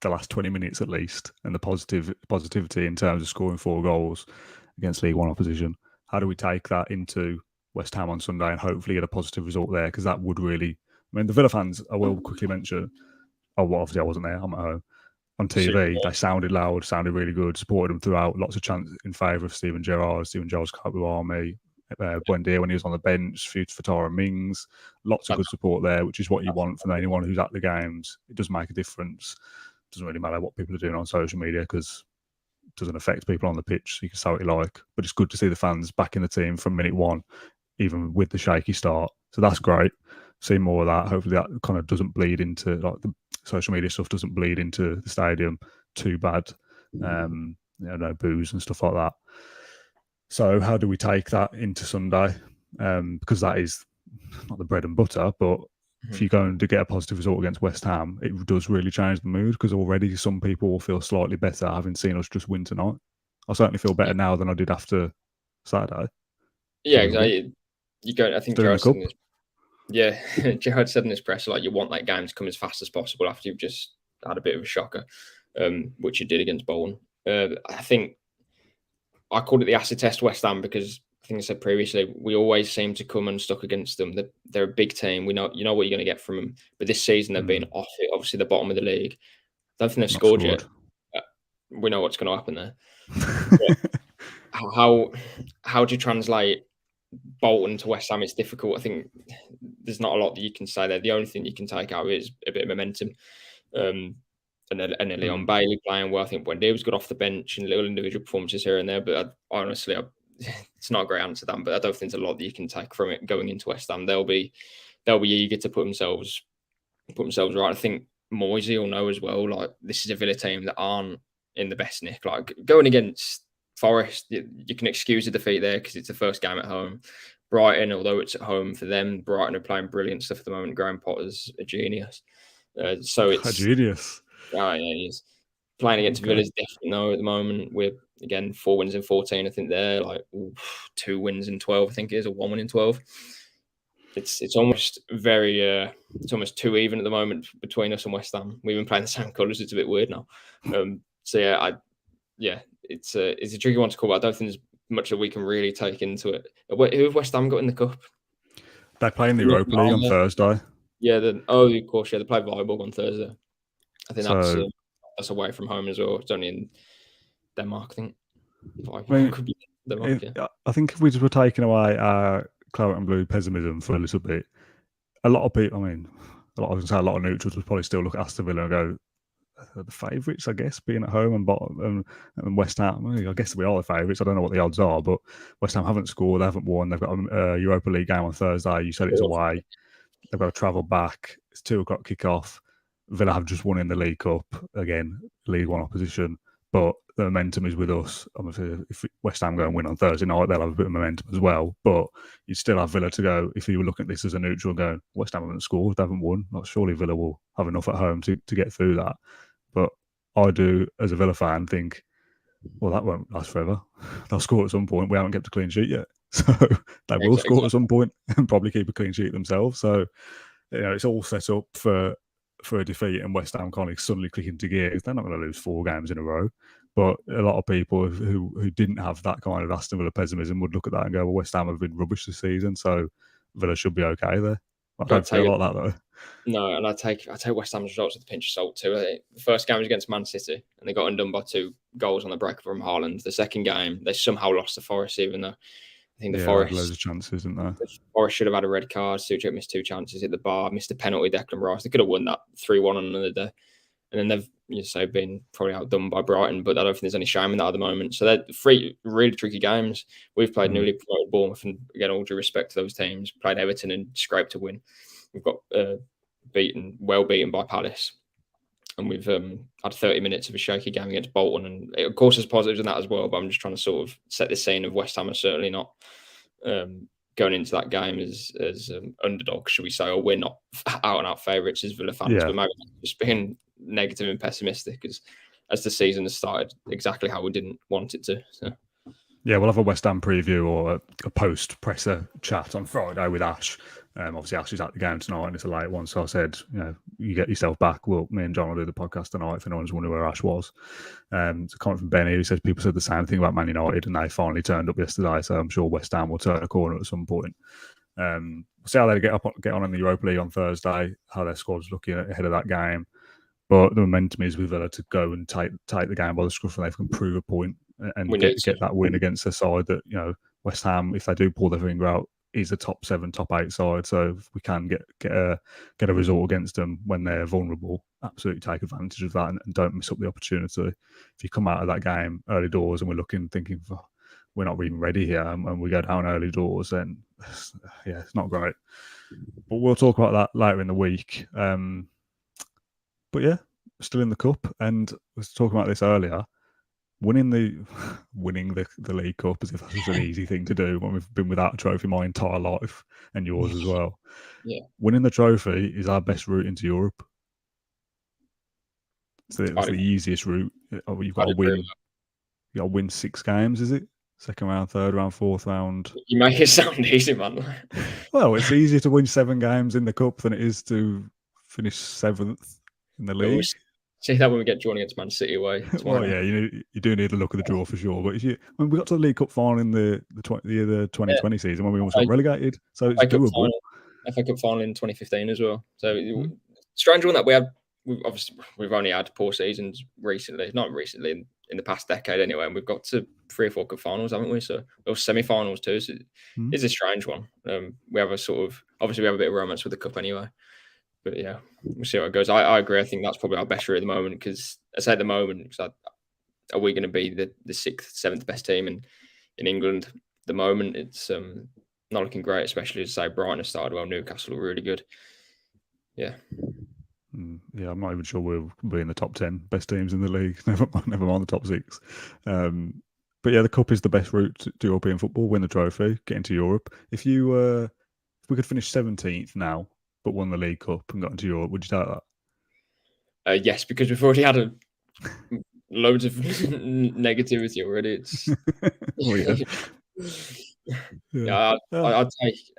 the last 20 minutes at least and the positivity in terms of scoring 4 goals against League One opposition? How do we take that into West Ham on Sunday and hopefully get a positive result there? Because that would really... I mean, the Villa fans, I will quickly mention... obviously I wasn't there. I'm at home. On TV, they sounded loud, sounded really good, supported them throughout. Lots of chants in favour of Steven Gerrard. Steven Gerrard's Carabao Army. Buendia when he was on the bench, for Tara Mings. Lots of good support there, which is what you want from anyone who's at the games. It does make a difference. It doesn't really matter what people are doing on social media because it doesn't affect people on the pitch. So you can say what you like. But it's good to see the fans back in the team from minute one, even with the shaky start. So that's great. See more of that. Hopefully that kind of doesn't bleed into, like, the social media stuff doesn't bleed into the stadium too bad. No boos and stuff like that. So how do we take that into Sunday? Because that is not the bread and butter, but if you're going to get a positive result against West Ham, it does really change the mood, because already some people will feel slightly better having seen us just win tonight. I certainly feel better now than I did after Saturday. Yeah, exactly. I think Gerard said Gerard said in his press, like, you want that game to come as fast as possible after you've just had a bit of a shocker, which you did against Bolton. I think I called it the acid test West Ham because I think I said previously, we always seem to come unstuck against them. They're a big team. You know what you're going to get from them. But this season they've been off it. Obviously, the bottom of the league. I don't think they've scored yet. We know what's going to happen there. How do you translate Bolton to West Ham? It's difficult. I think there's not a lot that you can say there. The only thing you can take out is a bit of momentum. And Leon Bailey playing well. I think Buendia was good off the bench and little individual performances here and there. But honestly, it's not a great answer, Dan. But I don't think there's a lot that you can take from it going into West Ham. They'll be eager to put themselves right. I think Moisey will know as well. Like, this is a Villa team that aren't in the best nick. Like, going against Forest, you can excuse the defeat there because it's the first game at home. Brighton, although it's at home for them, Brighton are playing brilliant stuff at the moment. Graham Potter's a genius. So it's a genius. Yeah, he is. Playing against Villa's definitely no at the moment. We're, again, 4 wins in 14. I think they're like 2 wins in 12, I think it is, or 1 win in 12. It's almost it's almost too even at the moment between us and West Ham. We've been playing the same colours. It's a bit weird now. It's a tricky one to call, but I don't think there's much that we can really take into it. Who have West Ham got in the cup? They play in the Europa League on Thursday. Yeah, of course, they play Viborg on Thursday. I think that's away from home as well. It's only in Denmark, I think. Could be Denmark, I think if we just were taking away our claret and blue pessimism for a little bit, a lot of neutrals would probably still look at Aston Villa and go, the favourites, I guess, being at home and West Ham. I guess we are the favourites. I don't know what the odds are, but West Ham haven't scored, they haven't won. They've got a Europa League game on Thursday. You said it's away. They've got to travel back. It's 2:00 kick-off. Villa have just won in the League Cup, again, League One opposition, but the momentum is with us. Obviously, if West Ham go and win on Thursday night, they'll have a bit of momentum as well, but you still have Villa to go. If you were looking at this as a neutral going, West Ham haven't scored, they haven't won, surely Villa will have enough at home to get through that. But I do, as a Villa fan, think, well, that won't last forever. They'll score at some point. We haven't kept a clean sheet yet. So they will score at some point and probably keep a clean sheet themselves. So, it's all set up for a defeat, and West Ham can't suddenly click into gear. They're not going to lose 4 games in a row. But a lot of people who didn't have that kind of Aston Villa pessimism would look at that and go, well, West Ham have been rubbish this season, so Villa should be okay there. I don't feel like that, though. No, and I take West Ham's results with a pinch of salt too. The first game was against Man City, and they got undone by 2 goals on the break from Haaland. The second game, they somehow lost to Forest, even though I think Forest had loads of chances, didn't they? The Forest should have had a red card. Suchek missed 2 chances, hit the bar, missed a penalty. Declan Rice, they could have won that 3-1 on another day. And then they've been probably outdone by Brighton, but I don't think there's any shame in that at the moment. So they're 3 really tricky games. We've played newly promoted Bournemouth, and again, all due respect to those teams, played Everton and scraped to win. We've got well beaten by Palace, and we've had 30 minutes of a shaky game against Bolton, and of course there's positives in that as well, but I'm just trying to sort of set the scene of West Ham are certainly not going into that game as underdogs, should we say, or we're not out and out favourites as Villa fans, but maybe just being negative and pessimistic as the season has started exactly how we didn't want it to. So. Yeah, we'll have a West Ham preview or a post-presser chat on Friday with Ash. Obviously, Ash is at the game tonight and it's a late one, so I said, you get yourself back. Me and John will do the podcast tonight if anyone's wondering where Ash was. It's a comment from Benny who says people said the same thing about Man United and they finally turned up yesterday, so I'm sure West Ham will turn a corner at some point. We'll see how they get on in the Europa League on Thursday, how their squad's looking ahead of that game. But the momentum is with Villa to go and take the game by the scruff, and they can prove a point and get that win against a side that West Ham, if they do pull their finger out, is a top 7, top 8 side. So if we can get a result against them when they're vulnerable, absolutely take advantage of that and don't miss up the opportunity. If you come out of that game early doors and we're thinking, we're not even ready here, and we go down early doors, then yeah, it's not great. But we'll talk about that later in the week. But yeah, still in the cup, and I was talking about this earlier. Winning the League Cup, as if that's just an easy thing to do when we've been without a trophy my entire life, and yours as well. Yeah, winning the trophy is our best route into Europe. So it's the easiest route. You've got to win. You got to win 6 games, is it? Second round, third round, fourth round. You make it sound easy, man. Well, it's easier to win 7 games in the cup than it is to finish 7th in the league. See that when we get drawn against Man City away. Well, yeah, you do need to look at the draw for sure. But we got to the League Cup final in the 2020 season when we almost got relegated, so it's doable. FA Cup final in 2015 as well. So strange one that we've only had poor seasons recently, not recently in the past decade anyway. And we've got to 3 or 4 cup finals, haven't we? So those semi-finals too. So it's a strange one. We have obviously we have a bit of romance with the cup anyway. But yeah, we'll see how it goes. I agree. I think that's probably our best route at the moment because, I say at the moment, are we going to be the 6th, 7th best team in England at the moment? It's not looking great, especially to say Brighton has started well. Newcastle are really good. Yeah. Yeah, I'm not even sure we'll be in the top 10 best teams in the league. Never mind the top 6. But yeah, the cup is the best route to European football. Win the trophy, get into Europe. If we could finish 17th now, but won the League Cup and got into Europe, would you take that? Yes, because we've already had loads of negativity already. It's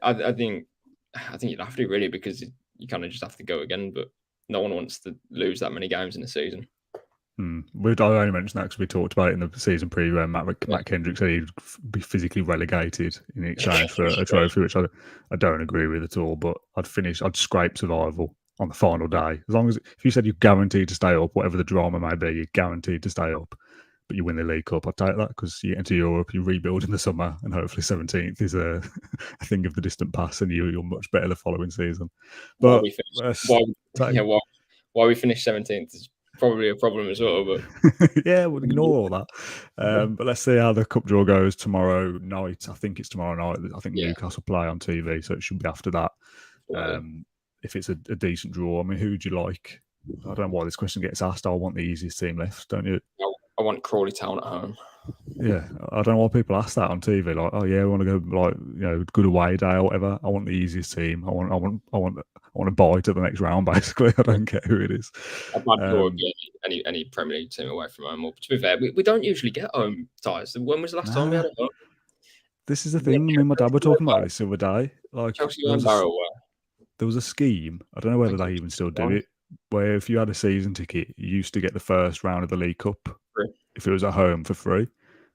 I think you'd have to really, because you kind of just have to go again. But no one wants to lose that many games in a season. I only mentioned that because we talked about it in the season preview. Where Matt Kendrick said he'd be physically relegated in exchange for a trophy, which I don't agree with at all. But I'd scrape survival on the final day. As long as, if you said you're guaranteed to stay up, whatever the drama may be, you're guaranteed to stay up, but you win the League Cup, I'd take that because you get into Europe, you rebuild in the summer, and hopefully 17th is a thing of the distant past, and you're much better the following season. But why we finished 17th is probably a problem as well, but yeah, we'll ignore all that. But let's see how the cup draw goes tomorrow night. I think it's tomorrow night. I think Newcastle play on TV, so it should be after that. If it's a decent draw, I mean, who would you like? I don't know why this question gets asked. I want the easiest team left, don't you? I want Crawley Town at home. Yeah, I don't know why people ask that on TV. Like, oh yeah, I want to go good away day or whatever. I want the easiest team. I want to buy to the next round. Basically, I don't care who it is. I'd get any Premier League team away from home. Or, to be fair, we don't usually get home ties. When was the last time we had a home? This is the thing. Me and my dad were talking about this the other day. Like, Chelsea and Barrow were. There was a scheme. I don't know whether they even still do it, where if you had a season ticket, you used to get the first round of the League Cup if it was at home for free.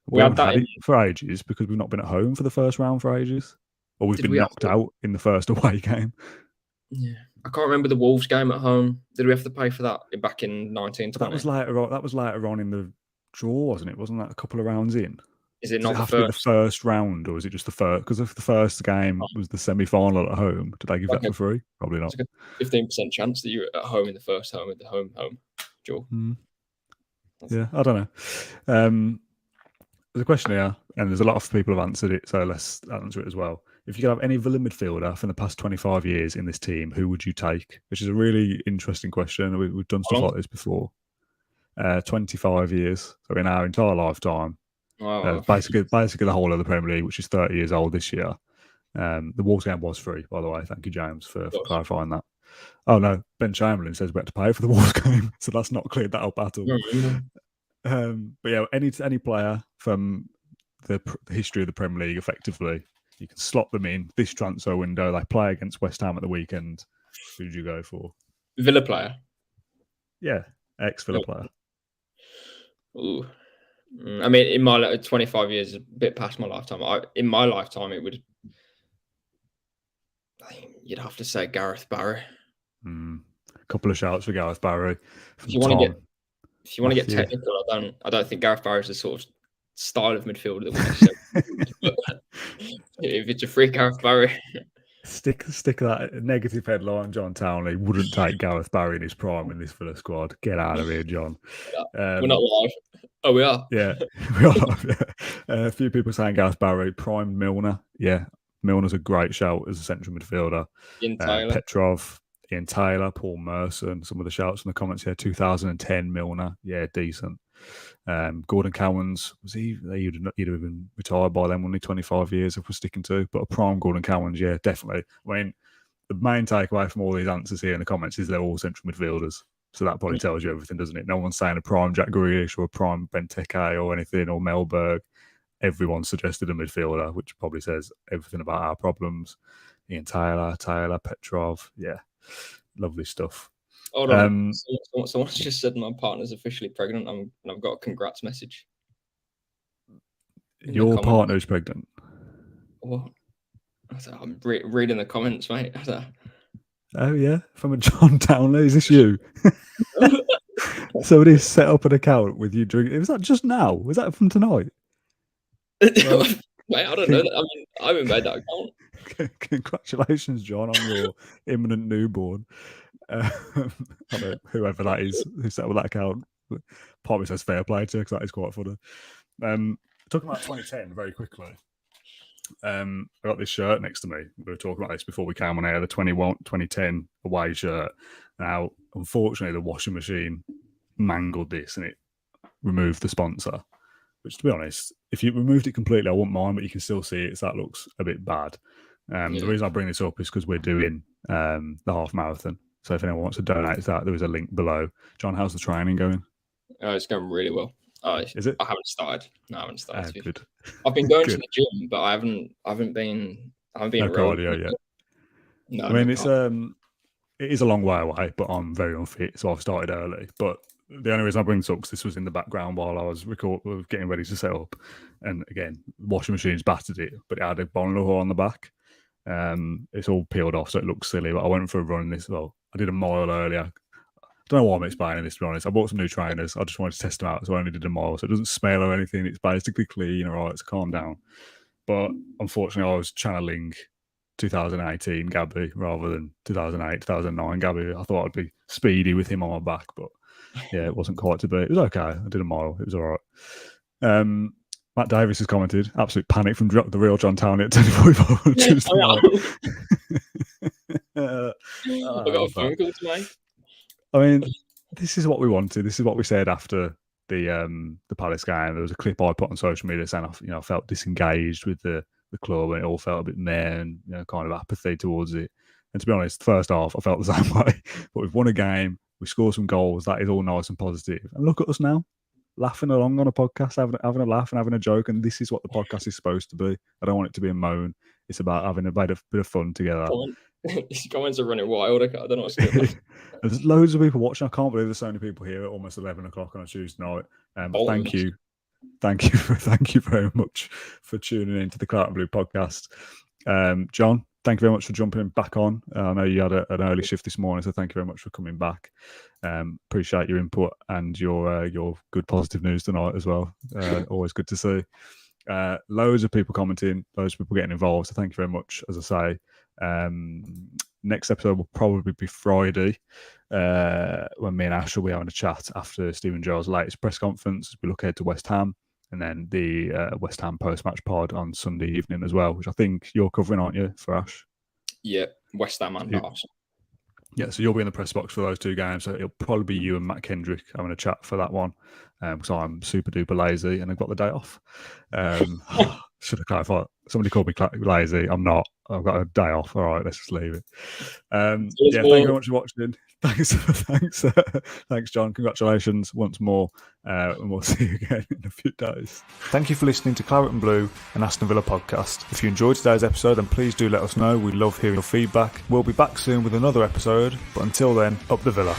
We haven't had it for ages because we've not been at home for the first round for ages, or we've been knocked out in the first away game. Yeah, I can't remember the Wolves game at home. Did we have to pay for that back in 1920? That was later on in the draw, wasn't it? Wasn't that a couple of rounds in? Is it not the first round, or is it just the first? Because if the first game was the semi-final at home, did they give that for free? Probably not. It's like a 15% chance that you're at home in the first home at the home draw. Yeah, I don't know. There's a question here, and there's a lot of people have answered it, so let's answer it as well. If you could have any Villa midfielder from the past 25 years in this team, who would you take? Which is a really interesting question. We've done stuff like this before. 25 years, so in our entire lifetime. Wow. Basically the whole of the Premier League, which is 30 years old this year. The Wolves game was free, by the way. Thank you, James, for clarifying that. Oh no, Ben Chamberlain says we had to pay for the Wolves game, so that's not cleared that up at all. But yeah, any player from the history of the Premier League, effectively, you can slot them in this transfer window. They play against West Ham at the weekend. Who would you go for? Villa player. Yeah, ex-Villa player. Ooh. I mean, in my 25 years, a bit past my lifetime. In my lifetime, I think you'd have to say Gareth Barry. A couple of shouts for Gareth Barry. If you want to get technical, I don't think Gareth Barry is the sort of style of midfielder that we necessarily. If it's a free Gareth Barry. Stick that negative headline. John Townley wouldn't take Gareth Barry in his prime in this Villa squad. Get out of here, John. We're not live. Oh, we are. Yeah, we are live. Yeah. A few people saying Gareth Barry prime Milner. Yeah, Milner's a great shout as a central midfielder. Petrov, Ian Taylor, Paul Merson. Some of the shouts in the comments here. 2010 Milner. Yeah, decent. Gordon Cowans, he'd have been retired by then, only 25 years if we're sticking to, but a prime Gordon Cowans, yeah, definitely. I mean, the main takeaway from all these answers here in the comments is they're all central midfielders. So that probably tells you everything, doesn't it? No one's saying a prime Jack Grealish or a prime Benteke or anything, or Melberg. Everyone suggested a midfielder, which probably says everything about our problems. Ian Taylor, Petrov, yeah, lovely stuff. Hold on. Someone's just said my partner's officially pregnant, and I've got a congrats message. Your partner's pregnant? What? I'm reading the comments, mate. Oh, yeah? From a John Townley? Is this you? Somebody set up an account with you drinking. Was that just now? Was that from tonight? Well, mate, I don't know. I mean, I haven't made that account. Congratulations, John, on your imminent newborn. I don't know, whoever that is who set up that account. Part of me says fair play to, because that is quite funny. Talking about 2010 very quickly. I got this shirt next to me. We were talking about this before we came on air, the 2010 away shirt. Now, unfortunately, the washing machine mangled this and it removed the sponsor, which, to be honest, if you removed it completely, I wouldn't mind, but you can still see it, so that looks a bit bad. The reason I bring this up is because we're doing the half marathon. So if anyone wants to donate to that, there is a link below. John, how's the training going? It's going really well. Is it? I haven't started. No, I haven't started. Good. I've been going to the gym, but I haven't been no cardio yet. No, I mean, it is a long way away, but I'm very unfit, so I've started early. But the only reason I bring this up is this was in the background while I was getting ready to set up, and again, the washing machine's battered it, but it had a bonnet on the back. It's all peeled off, so it looks silly. But I went for a run I did a mile earlier. I don't know why I'm explaining this, to be honest. I bought some new trainers. I just wanted to test them out, so I only did a mile. So it doesn't smell or anything. It's basically clean, all right, so calm down. But unfortunately, I was channeling 2018 Gabby rather than 2008, 2009 Gabby. I thought I'd be speedy with him on my back, but yeah, it wasn't quite to be. It was okay. I did a mile. It was all right. Matt Davis has commented, absolute panic from the real John Townley at 10:45 on Tuesday night. I got a phone call tonight. I mean, this is what we wanted. This is what we said after the Palace game. There was a clip I put on social media saying I felt disengaged with the club, and it all felt a bit meh and kind of apathy towards it. And to be honest, the first half I felt the same way. But we've won a game, we scored some goals. That is all nice and positive. And look at us now, laughing along on a podcast, having a laugh and having a joke. And this is what the podcast is supposed to be. I don't want it to be a moan. It's about having a bit of fun together. These comments are running wild. I don't know what's going on. There's loads of people watching. I can't believe there's so many people here at almost 11 o'clock on a Tuesday night. Thank you. Thank you very much for tuning in to the Claret and Blue podcast. John, thank you very much for jumping back on. I know you had an early shift this morning, so thank you very much for coming back. Appreciate your input and your good positive news tonight as well. Always good to see. Loads of people commenting, loads of people getting involved. So thank you very much. As I say, next episode will probably be Friday, when me and Ash will be having a chat after Stephen Gerrard's latest press conference. We look ahead to West Ham, and then the West Ham post-match pod on Sunday evening as well, which I think you're covering, aren't you, for Ash? Yeah, West Ham and Arsenal. Yeah, so you'll be in the press box for those two games. So it'll probably be you and Matt Kendrick having a chat for that one, because I'm super duper lazy and I've got the day off. Should have clarified. Somebody called me lazy. I'm not. I've got a day off. All right, let's just leave it. Thank you very much for watching. Thanks, John. Congratulations once more, and we'll see you again in a few days. Thank you for listening to Claret and Blue, an Aston Villa podcast. If you enjoyed today's episode, then please do let us know. We love hearing your feedback. We'll be back soon with another episode, but until then, up the Villa.